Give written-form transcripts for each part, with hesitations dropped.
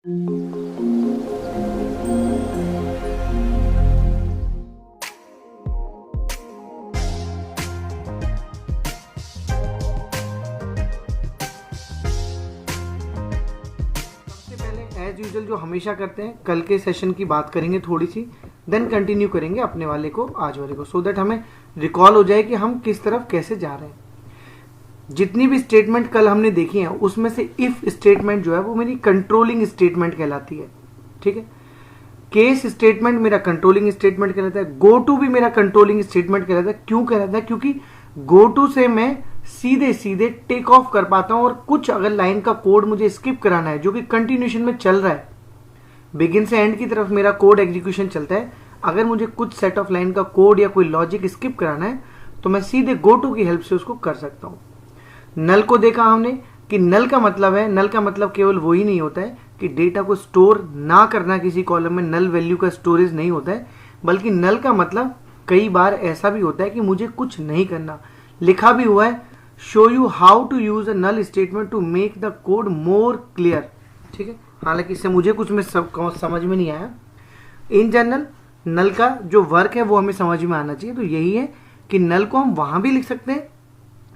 As usual जो हमेशा करते हैं, कल के सेशन की बात करेंगे थोड़ी सी, देन कंटिन्यू करेंगे अपने वाले को, आज वाले को, सो दैट हमें रिकॉल हो जाए कि हम किस तरफ कैसे जा रहे हैं। जितनी भी स्टेटमेंट कल हमने देखी है उसमें से इफ स्टेटमेंट जो है वो मेरी कंट्रोलिंग स्टेटमेंट कहलाती है। ठीक है, केस स्टेटमेंट मेरा कंट्रोलिंग स्टेटमेंट कहलाता है, गो टू भी मेरा कंट्रोलिंग स्टेटमेंट कहलाता है। क्यों कहलाता है? क्योंकि गो टू से मैं सीधे सीधे टेक ऑफ कर पाता हूं, और कुछ अगर लाइन का कोड मुझे स्किप कराना है जो कि कंटिन्यूएशन में चल रहा है, बिगिन से एंड की तरफ मेरा कोड एग्जीक्यूशन चलता है, अगर मुझे कुछ सेट ऑफ लाइन का कोड या कोई लॉजिक स्किप कराना है तो मैं सीधे गो टू की हेल्प से उसको कर सकता हूं। नल को देखा हमने कि नल का मतलब है, नल का मतलब केवल वही नहीं होता है कि डेटा को स्टोर ना करना किसी कॉलम में, नल वैल्यू का स्टोरेज नहीं होता है, बल्कि नल का मतलब कई बार ऐसा भी होता है कि मुझे कुछ नहीं करना। लिखा भी हुआ है, show you how to use a null statement to make the code more clear. ठीक है, हालांकि इससे मुझे कुछ में समझ में नहीं आया। इन जनरल नल का जो वर्क है वो हमें समझ में आना चाहिए। तो यही है कि नल को हम वहां भी लिख सकते हैं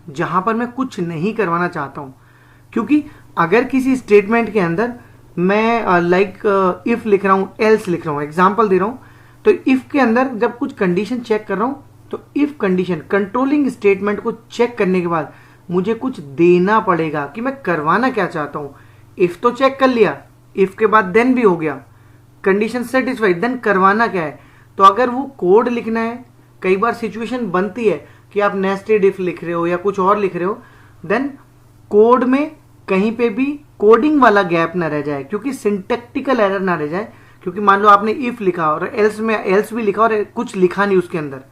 जहां पर मैं कुछ नहीं करवाना चाहता हूं, क्योंकि अगर किसी स्टेटमेंट के अंदर मैं लाइक इफ लिख रहा हूं, एल्स लिख रहा हूं, एग्जांपल दे रहा हूं, तो इफ के अंदर जब कुछ कंडीशन चेक कर रहा हूं तो इफ कंडीशन कंट्रोलिंग स्टेटमेंट को चेक करने के बाद मुझे कुछ देना पड़ेगा कि मैं करवाना क्या चाहता हूं। इफ तो चेक कर लिया, इफ के बाद देन भी हो गया, कंडीशन सेटिस्फाइड, देन करवाना क्या है। तो अगर वो कोड लिखना है, कई बार सिचुएशन बनती है कि आप नेस्टेड इफ लिख रहे हो या कुछ और लिख रहे हो, देन कोड में कहीं पे भी कोडिंग वाला गैप ना रह जाए, क्योंकि सिंटैक्टिकल एरर ना रह जाए। क्योंकि मान लो आपने इफ लिखा और एल्स में एल्स भी लिखा और कुछ लिखा नहीं उसके अंदर,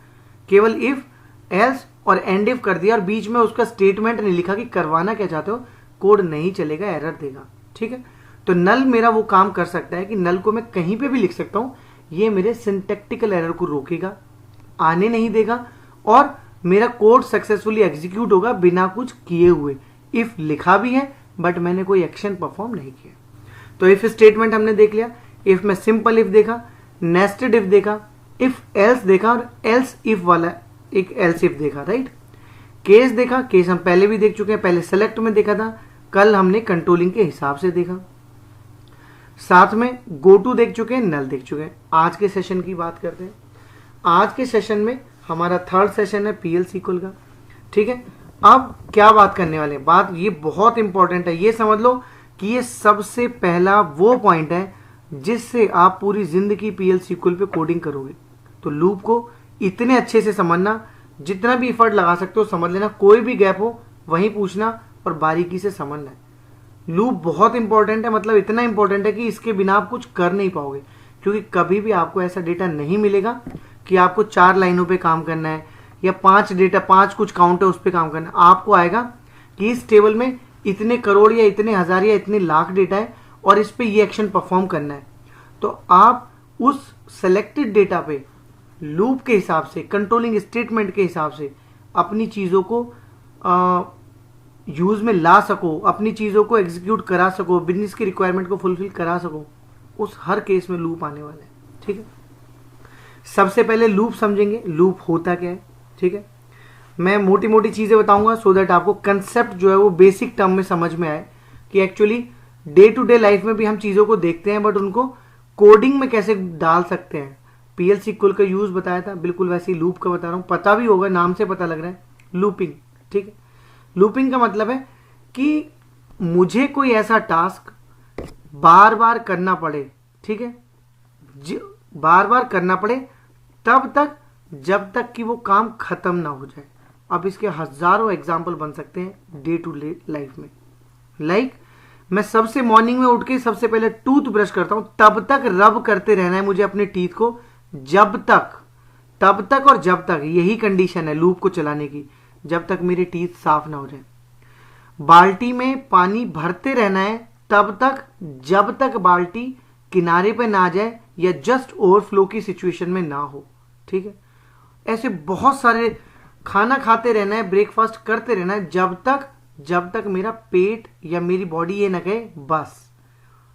केवल इफ, एल्स और एंड इफ कर दिया और बीच में उसका स्टेटमेंट नहीं लिखा कि करवाना क्या चाहते हो, कोड नहीं चलेगा, एरर देगा। ठीक है, तो नल मेरा वो काम कर सकता है कि नल को मैं कहीं पे भी लिख सकता हूं, ये मेरे सिंटैक्टिकल एरर को रोकेगा, आने नहीं देगा, और मेरा कोड सक्सेसफुली एग्जीक्यूट होगा बिना कुछ किए हुए। इफ लिखा भी है बट मैंने कोई एक्शन परफॉर्म नहीं किया। तो इफ स्टेटमेंट हमने देख लिया, इफ में सिंपल इफ देखा, नेस्टेड इफ देखा, इफ एल्स देखा, और एल्स इफ वाला एक एल्स इफ देखा, राइट। केस देखा, केस हम पहले भी देख चुके हैं, पहले सेलेक्ट में देखा था, कल हमने कंट्रोलिंग के हिसाब से देखा, साथ में गो टू देख चुके हैं, नल देख चुके हैं। आज के सेशन की बात करते हैं। आज के सेशन में हमारा थर्ड सेशन है पीएल सीक्वल का। ठीक है, अब क्या बात करने वाले हैं, बात ये बहुत इंपॉर्टेंट है, ये समझ लो कि ये सबसे पहला वो पॉइंट है जिससे आप पूरी जिंदगी पीएल सीक्वल पे कोडिंग करोगे। तो लूप को इतने अच्छे से समझना, जितना भी एफर्ट लगा सकते हो समझ लेना, कोई भी गैप हो वहीं पूछना और बारीकी से समझना है। लूप बहुत इंपॉर्टेंट है, मतलब इतना इंपॉर्टेंट है कि इसके बिना आप कुछ कर नहीं पाओगे, क्योंकि कभी भी आपको ऐसा डेटा नहीं मिलेगा कि आपको 4 लाइनों पे काम करना है या 5 कुछ काउंट है उस पर काम करना है। आपको आएगा कि इस टेबल में इतने करोड़ या इतने हजार या इतने लाख डेटा है और इस पे ये एक्शन परफॉर्म करना है। तो आप उस सेलेक्टेड डेटा पे लूप के हिसाब से, कंट्रोलिंग स्टेटमेंट के हिसाब से अपनी चीजों को यूज में ला सको, अपनी चीजों को एग्जीक्यूट करा सको, बिजनेस की रिक्वायरमेंट को फुलफिल करा सको, उस हर केस में लूप आने वाला है। ठीक है, सबसे पहले लूप समझेंगे, लूप होता क्या है। ठीक है, मैं मोटी मोटी चीजें बताऊंगा सो दैट आपको कंसेप्ट जो है वो बेसिक टर्म में समझ में आए कि actually day to day life में भी हम चीजों को देखते हैं बट उनको कोडिंग में कैसे डाल सकते हैं। पीएल सीक्वल का यूज बताया था, बिल्कुल वैसे ही लूप का बता रहा हूं, पता भी होगा, नाम से पता लग रहा है, लूपिंग। ठीक है, लूपिंग का मतलब है कि मुझे कोई ऐसा टास्क बार बार करना पड़े, ठीक है, बार बार करना पड़े तब तक जब तक कि वो काम खत्म ना हो जाए। अब इसके हजारों एग्जाम्पल बन सकते हैं डे टू डे लाइफ में। लाइक मैं सबसे मॉर्निंग में उठ के सबसे पहले टूथ ब्रश करता हूं, तब तक रब करते रहना है मुझे अपने टीथ को, जब तक, तब तक और जब तक, यही कंडीशन है लूप को चलाने की, जब तक मेरे टीथ साफ ना हो जाए। बाल्टी में पानी भरते रहना है तब तक जब तक बाल्टी किनारे पे ना आ जाए या जस्ट ओवरफ्लो की सिचुएशन में ना हो। ठीक है, ऐसे बहुत सारे, खाना खाते रहना है, ब्रेकफास्ट करते रहना है जब तक मेरा पेट या मेरी बॉडी ये ना कहे बस।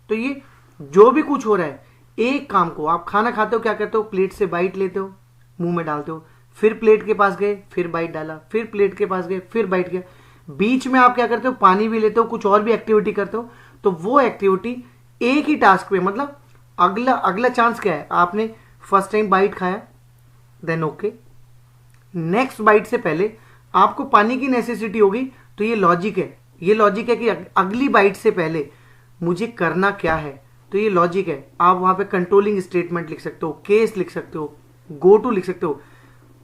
तो ये जो भी कुछ हो रहा है, एक काम को, आप खाना खाते हो क्या करते हो, प्लेट से बाइट लेते हो, मुंह में डालते हो, फिर प्लेट के पास गए, फिर बाइट डाला, फिर प्लेट के पास गए, फिर बाइट किया, बीच में आप क्या करते हो, पानी भी लेते हो, कुछ और भी एक्टिविटी करते हो। तो वो एक्टिविटी एक ही टास्क पे, मतलब अगला अगला चांस क्या है, आपने फर्स्ट टाइम बाइट खाया, देन ओके, नेक्स्ट बाइट से पहले आपको पानी की नेसेसिटी होगी, तो ये लॉजिक है, ये लॉजिक है कि अगली बाइट से पहले मुझे करना क्या है, तो ये लॉजिक है। आप वहां पे कंट्रोलिंग स्टेटमेंट लिख सकते हो, केस लिख सकते हो, गो टू लिख सकते हो।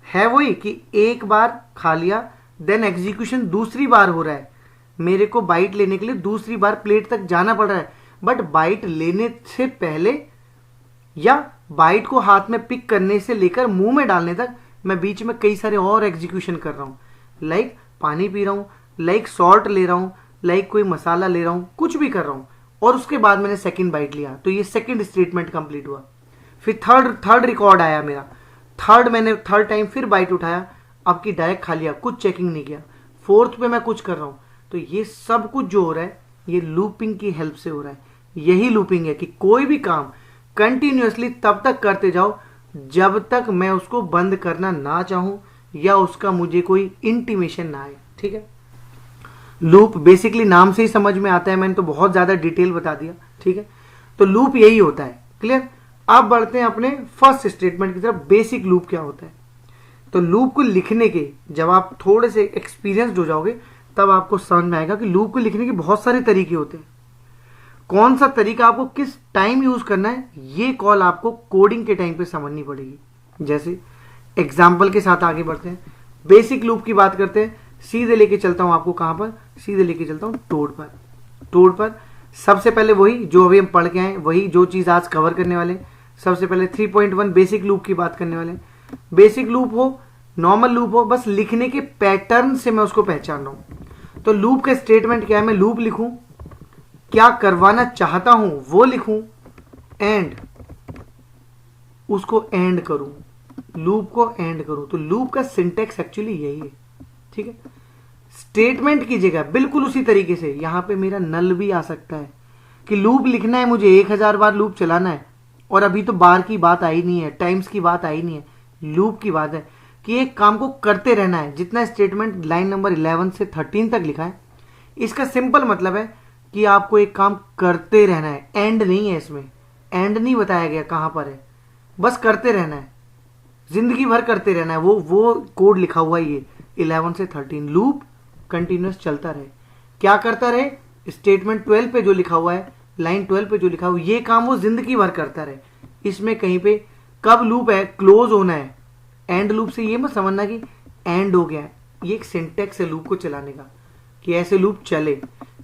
है वही कि एक बार खा लिया, देन एग्जीक्यूशन दूसरी बार हो रहा है, मेरे को बाइट लेने के लिए दूसरी बार प्लेट तक जाना पड़ रहा है, बट बाइट लेने से पहले या बाइट को हाथ में पिक करने से लेकर मुंह में डालने तक मैं बीच में कई सारे और एग्जीक्यूशन कर रहा हूं, लाइक पानी पी रहा हूं, लाइक सॉल्ट ले रहा हूं, लाइक कोई मसाला ले रहा हूं, कुछ भी कर रहा हूं, और उसके बाद मैंने सेकंड बाइट लिया, तो ये सेकंड स्टेटमेंट कंप्लीट हुआ। फिर थर्ड रिकॉर्ड आया मेरा, मैंने थर्ड टाइम फिर बाइट उठाया, अब की डायरेक्ट खा लिया, कुछ चेकिंग नहीं किया, फोर्थ पे मैं कुछ कर रहा हूं। तो ये सब कुछ जो हो रहा है ये लूपिंग की हेल्प से हो रहा है। यही लूपिंग है कि कोई भी काम कंटिन्यूअसली तब तक करते जाओ जब तक मैं उसको बंद करना ना चाहूं या उसका मुझे कोई इंटीमेशन ना आए। ठीक है, लूप बेसिकली नाम से ही समझ में आता है, मैंने तो बहुत ज्यादा डिटेल बता दिया। ठीक है, तो लूप यही होता है। क्लियर? अब बढ़ते हैं अपने फर्स्ट स्टेटमेंट की तरफ, बेसिक लूप क्या होता है। तो लूप को लिखने के जब आप थोड़े से एक्सपीरियंस्ड हो जाओगे तब आपको समझ में आएगा कि लूप को लिखने के बहुत सारे तरीके होते हैं। कौन सा तरीका आपको किस टाइम यूज करना है, ये कॉल आपको कोडिंग के टाइम पे समझनी पड़ेगी। जैसे एग्जाम्पल के साथ आगे बढ़ते हैं, बेसिक लूप की बात करते हैं। सीधे लेके चलता हूं आपको, कहां पर, सीधे लेके चलता हूं टोड पर। टोड पर सबसे पहले वही जो अभी हम पढ़ के आए, वही जो चीज आज कवर करने वाले। सबसे पहले 3.1 बेसिक लूप की बात करने वाले। बेसिक लूप हो, नॉर्मल लूप हो, बस लिखने के पैटर्न से मैं उसको पहचान रहा हूं। तो लूप का स्टेटमेंट क्या है, मैं लूप लिखूं, क्या करवाना चाहता हूं वो लिखूं, एंड उसको एंड करूं, लूप को एंड करूं। तो लूप का सिंटेक्स एक्चुअली यही है। ठीक है, स्टेटमेंट की जगह बिल्कुल उसी तरीके से यहां पे मेरा नल भी आ सकता है कि लूप लिखना है मुझे, 1000 बार लूप चलाना है, और अभी तो बार की बात आई नहीं है, टाइम्स की बात आई नहीं है, लूप की बात है कि एक काम को करते रहना है। जितना स्टेटमेंट लाइन नंबर 11 से 13 तक लिखा है, इसका सिंपल मतलब है कि आपको एक काम करते रहना है, एंड नहीं है इसमें, एंड नहीं बताया गया कहां पर है, बस करते रहना है, जिंदगी भर करते रहना है। वो कोड लिखा हुआ है ये 11 से 13, लूप कंटिन्यूअस चलता रहे। क्या करता रहे, स्टेटमेंट 12 पे जो लिखा हुआ है, लाइन 12 पे जो लिखा हुआ है, ये काम वो जिंदगी भर करता रहे। इसमें कहीं पे कब लूप है, क्लोज होना है। एंड लूप से ये मत समझना कि एंड हो गया है, ये एक सिंटेक्स है लूप को चलाने का कि ऐसे लूप चले,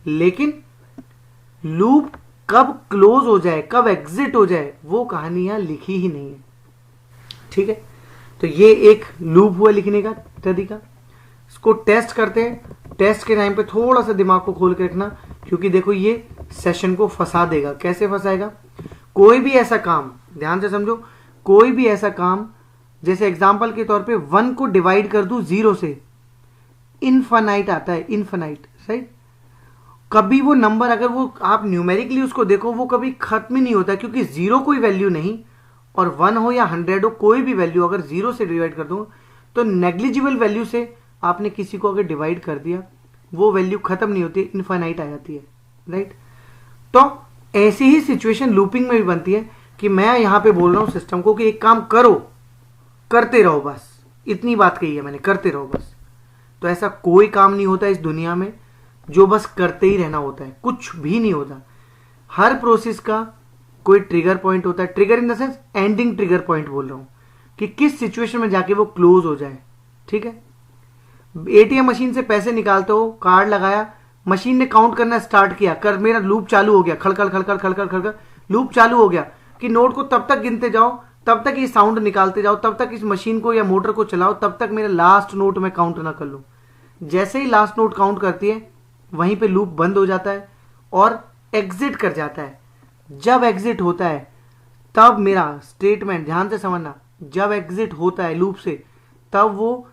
लेकिन लूप कब क्लोज हो जाए, कब एग्जिट हो जाए, वो कहानी यहां लिखी ही नहीं है। ठीक है, तो ये एक लूप हुआ लिखने का तरीका। इसको टेस्ट करते हैं। टेस्ट के टाइम पे थोड़ा सा दिमाग को खोल के रखना, क्योंकि देखो ये सेशन को फंसा देगा। कैसे फंसाएगा, कोई भी ऐसा काम, ध्यान से समझो, कोई भी ऐसा काम, जैसे एग्जांपल के तौर पे 1 को डिवाइड कर दूं 0 से, इनफाइनाइट आता है, इनफाइनाइट, राइट। कभी वो नंबर अगर वो आप न्यूमेरिकली उसको देखो, वो कभी खत्म ही नहीं होता, क्योंकि 0 कोई वैल्यू नहीं, और 1 हो या 100 हो, कोई भी वैल्यू अगर 0 से डिवाइड कर दूं तो नेग्लिजिबल वैल्यू से आपने किसी को अगर डिवाइड कर दिया, वो वैल्यू खत्म नहीं होती, इनफाइनाइट आ जाती है, राइट। तो ऐसी ही सिचुएशन लूपिंग में भी बनती है कि मैं यहां पे बोल रहा हूं सिस्टम को कि एक काम करो, करते रहो, बस इतनी बात कही है मैंने, करते रहो बस। तो ऐसा कोई काम नहीं होता इस दुनिया में जो बस करते ही रहना होता है, कुछ भी नहीं होता। हर प्रोसेस का कोई ट्रिगर पॉइंट होता है, trigger in the sense ending trigger point बोल रहा हूं, कि किस सिचुएशन में जाके वो क्लोज हो जाए। ठीक है, एटीएम मशीन से पैसे निकालते हो, कार्ड लगाया, मशीन ने काउंट करना स्टार्ट किया, कर मेरा लूप चालू हो गया, खड़खड़ खड़खड़ खड़खड़ खड़खड़ लूप चालू हो गया कि नोट को तब तक गिनते जाओ, तब तक ये साउंड निकालते जाओ, तब तक इस मशीन को या मोटर को चलाओ, तब तक मेरा लास्ट नोट में काउंट ना कर लूं। जैसे ही लास्ट नोट काउंट करती है, वहीं पे लूप बंद हो जाता है और एग्जिट कर जाता है। जब एग्जिट होता है तब मेरा स्टेटमेंट, ध्यान से समझना, जब एग्जिट होता है लूप से, तब वो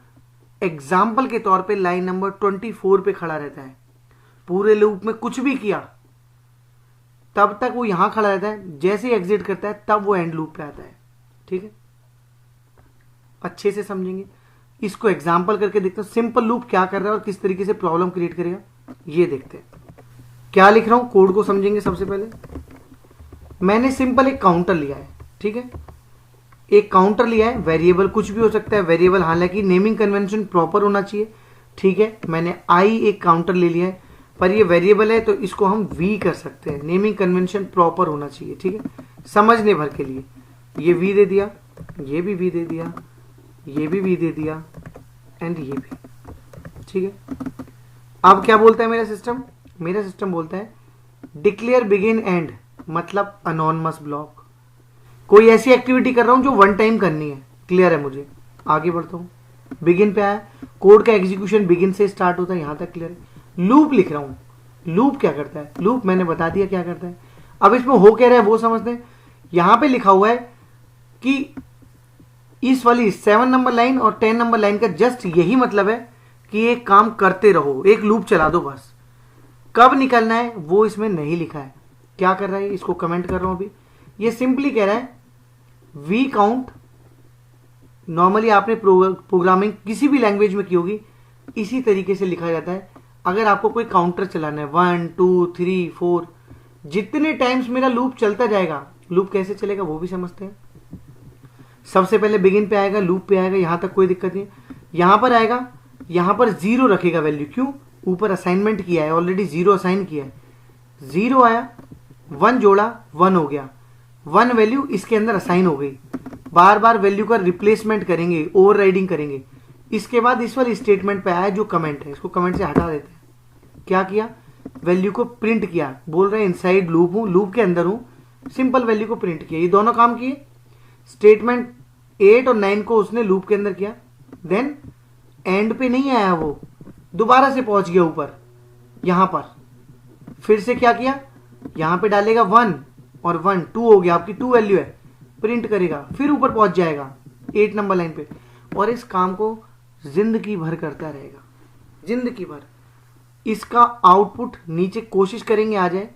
एग्जाम्पल के तौर पे लाइन नंबर 24 पे खड़ा रहता है। पूरे लूप में कुछ भी किया तब तक वो यहां खड़ा रहता है, जैसे ही एग्जिट करता है तब वो एंड लूप पे आता है। ठीक है, अच्छे से समझेंगे। इसको एग्जाम्पल करके देखते हैं सिंपल लूप क्या कर रहा है और किस तरीके से प्रॉब्लम क्रिएट करेगा, ये देखते हैं। क्या लिख रहा हूं, कोड को समझेंगे। सबसे पहले मैंने सिंपल एक काउंटर लिया है। ठीक है, एक काउंटर लिया है, वेरिएबल कुछ भी हो सकता है वेरिएबल, हालांकि नेमिंग कन्वेंशन प्रॉपर होना चाहिए। ठीक है, मैंने आई एक काउंटर ले लिया है, पर ये वेरिएबल है तो इसको हम वी कर सकते हैं। नेमिंग कन्वेंशन प्रॉपर होना चाहिए। ठीक है, समझने भर के लिए ये वी दे दिया, ये भी वी दे दिया, ये भी वी दे दिया एंड ये भी। ठीक है, अब क्या बोलता है मेरा सिस्टम, मेरा सिस्टम बोलता है डिक्लेयर बिगिन एंड, मतलब अनोनमस ब्लॉक। कोई ऐसी एक्टिविटी कर रहा हूं जो वन टाइम करनी है, क्लियर है मुझे। आगे बढ़ता हूं, बिगिन पे आया, कोड का एग्जीक्यूशन बिगिन से स्टार्ट होता है, यहां तक क्लियर है। लूप लिख रहा हूं, लूप क्या करता है, लूप मैंने बता दिया क्या करता है। अब इसमें हो क्या रहा है वो समझते हैं। यहां पे लिखा हुआ है कि इस वाली 7 नंबर लाइन और 10 नंबर लाइन का जस्ट यही मतलब है कि एक काम करते रहो, एक लूप चला दो बस। कब निकलना है वो इसमें नहीं लिखा है। क्या कर रहा है, इसको कमेंट कर रहा हूं अभी। ये सिंपली कह रहा है वी काउंट, नॉर्मली आपने प्रोग्रामिंग किसी भी लैंग्वेज में की होगी, इसी तरीके से लिखा जाता है। अगर आपको कोई काउंटर चलाना है 1 2 3 4, जितने टाइम्स मेरा लूप चलता जाएगा, लूप कैसे चलेगा वो भी समझते हैं। सबसे पहले बिगिन पे आएगा, लूप पे आएगा, यहां तक कोई दिक्कत नहीं। यहां पर आएगा, यहां पर 0 रखेगा वैल्यू, क्यों, ऊपर असाइनमेंट किया है ऑलरेडी, 0 असाइन किया है। 0 आया, 1 जोड़ा, 1 हो गया, 1 वैल्यू इसके अंदर असाइन हो गई। बार बार वैल्यू का रिप्लेसमेंट करेंगे, ओवरराइडिंग करेंगे। इसके बाद इस वाले स्टेटमेंट पे आया जो कमेंट है, इसको कमेंट से हटा देते हैं। क्या किया, वैल्यू को प्रिंट किया, बोल रहे हैं इनसाइड लूप हूं, लूप के अंदर हूं, सिंपल वैल्यू को प्रिंट किया। ये दोनों काम किए। स्टेटमेंट 8 और 9 को उसने लूप के अंदर किया। देन एंड पे नहीं आया, वो दोबारा से पहुंच गया ऊपर, यहां पर फिर से क्या किया, यहां पे डालेगा 1 और 1 2 हो गया, आपकी 2 वैल्यू है, प्रिंट करेगा, फिर ऊपर पहुंच जाएगा 8 नंबर लाइन पे, और इस काम को जिंदगी भर करता रहेगा, जिंदगी भर। इसका आउटपुट नीचे कोशिश करेंगे आ जाए,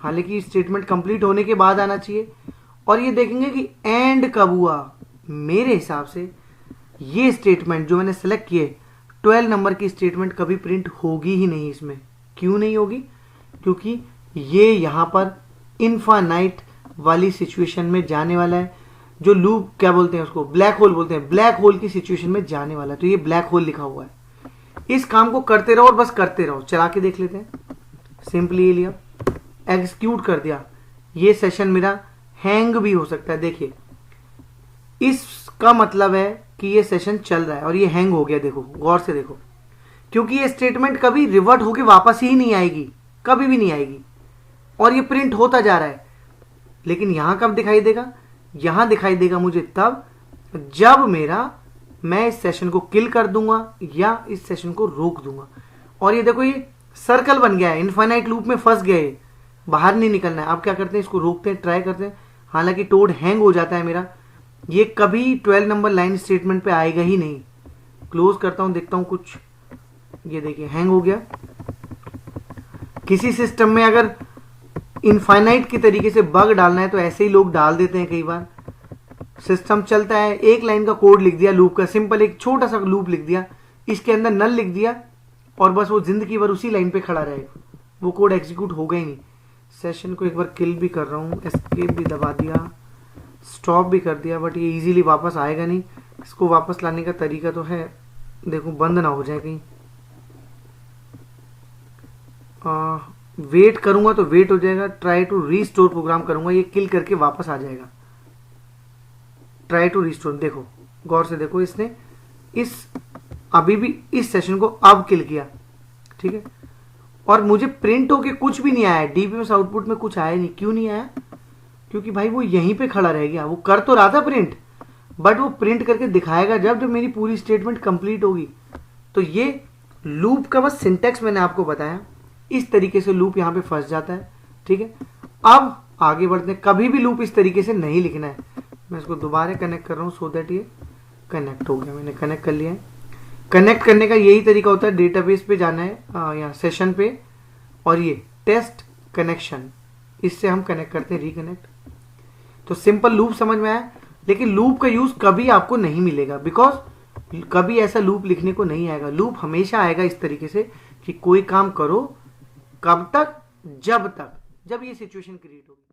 हालांकि स्टेटमेंट कंप्लीट होने के बाद आना चाहिए। और ये देखेंगे कि एंड कब हुआ। मेरे हिसाब से ये स्टेटमेंट जो मैंने सेलेक्ट किए 12 नंबर की स्टेटमेंट कभी प्रिंट होगी ही नहीं इसमें। क्यों नहीं होगी, क्योंकि ये यहां पर इनफाइनाइट वाली सिचुएशन में जाने वाला है, जो लूप क्या बोलते हैं उसको, ब्लैक होल बोलते हैं, ब्लैक होल की सिचुएशन में जाने वाला है। तो ये ब्लैक होल लिखा हुआ है। इस काम को करते रहो और बस करते रहो। चला के देख लेते हैं। सिंपली ये लिया, एग्जीक्यूट कर दिया। ये सेशन मेरा हैंग भी हो सकता है। देखिए, इसका मतलब है कि ये सेशन चल रहा है और ये हैंग हो गया। देखो, गौर से देखो, क्योंकि ये स्टेटमेंट कभी रिवर्ट होके वापस ही नहीं आएगी, कभी भी नहीं आएगी, और ये प्रिंट होता जा रहा है। लेकिन यहां कब दिखाई देगा, यहां दिखाई देगा मुझे तब जब मैं इस सेशन को किल कर दूंगा या इस सेशन को रोक दूंगा। और ये देखो, ये सर्कल बन गया है, इनफाइनाइट लूप में फंस गए, बाहर नहीं निकलना है। अब क्या करते हैं, इसको रोकते हैं, ट्राई करते हैं। हालांकि टोड हैंग हो जाता है मेरा, ये कभी 12 नंबर लाइन स्टेटमेंट पे आएगा ही नहीं। क्लोज करता हूं, देखता हूं कुछ, ये देखिए हैंग हो गया। किसी सिस्टम में अगर इनफाइनाइट की तरीके से बग डालना है तो ऐसे ही लोग डाल देते हैं। कई बार सिस्टम चलता है, एक लाइन का कोड लिख दिया लूप का, सिंपल एक छोटा सा लूप लिख दिया, इसके अंदर नल लिख दिया और बस वो जिंदगी भर उसी लाइन पे खड़ा रहेगा, वो कोड एग्जीक्यूट होगा ही नहीं। सेशन को एक बार किल भी कर रहा हूं, एस्केप भी दबा दिया, स्टॉप भी कर दिया, बट ये इजीली वापस आएगा नहीं। इसको वापस लाने का तरीका तो है, देखो बंद ना हो जाए कहीं। वेट करूंगा तो वेट हो जाएगा, ट्राई टू रीस्टोर प्रोग्राम करूंगा, ये किल करके वापस आ जाएगा। ट्राई टू रीस्टोर, देखो गौर से देखो, इसने अभी भी इस सेशन को अब किल किया, ठीक है, और मुझे प्रिंट होके कुछ भी नहीं आया, डीबीएमएस आउटपुट में कुछ आया नहीं। क्यों नहीं आया, क्योंकि भाई वो यहीं पे खड़ा रह गया। वो कर तो रहा था प्रिंट, बट वो प्रिंट करके दिखाएगा जब मेरी पूरी स्टेटमेंट कंप्लीट होगी। तो ये लूप का बस सिंटेक्स मैंने आपको बताया, इस तरीके से लूप यहां पे फंस जाता है, ठीक है। अब आगे बढ़ते हैं, कभी भी लूप इस तरीके से नहीं लिखना है। मैं इसको दोबारा कनेक्ट कर रहा हूं सो दैट ये कनेक्ट हो गया, मैंने कनेक्ट कर लिया है। कनेक्ट करने का यही तरीका होता है, डेटाबेस पे जाना है, यहाँ सेशन पे, और ये टेस्ट कनेक्शन, इससे हम कनेक्ट करते हैं रिकनेक्ट। तो सिंपल लूप समझ में आया, लेकिन लूप का यूज कभी आपको नहीं मिलेगा, बिकॉज कभी ऐसा लूप लिखने को नहीं आएगा। लूप हमेशा आएगा इस तरीके से कि कोई काम करो, कब तक, जब ये सिचुएशन क्रिएट होगी।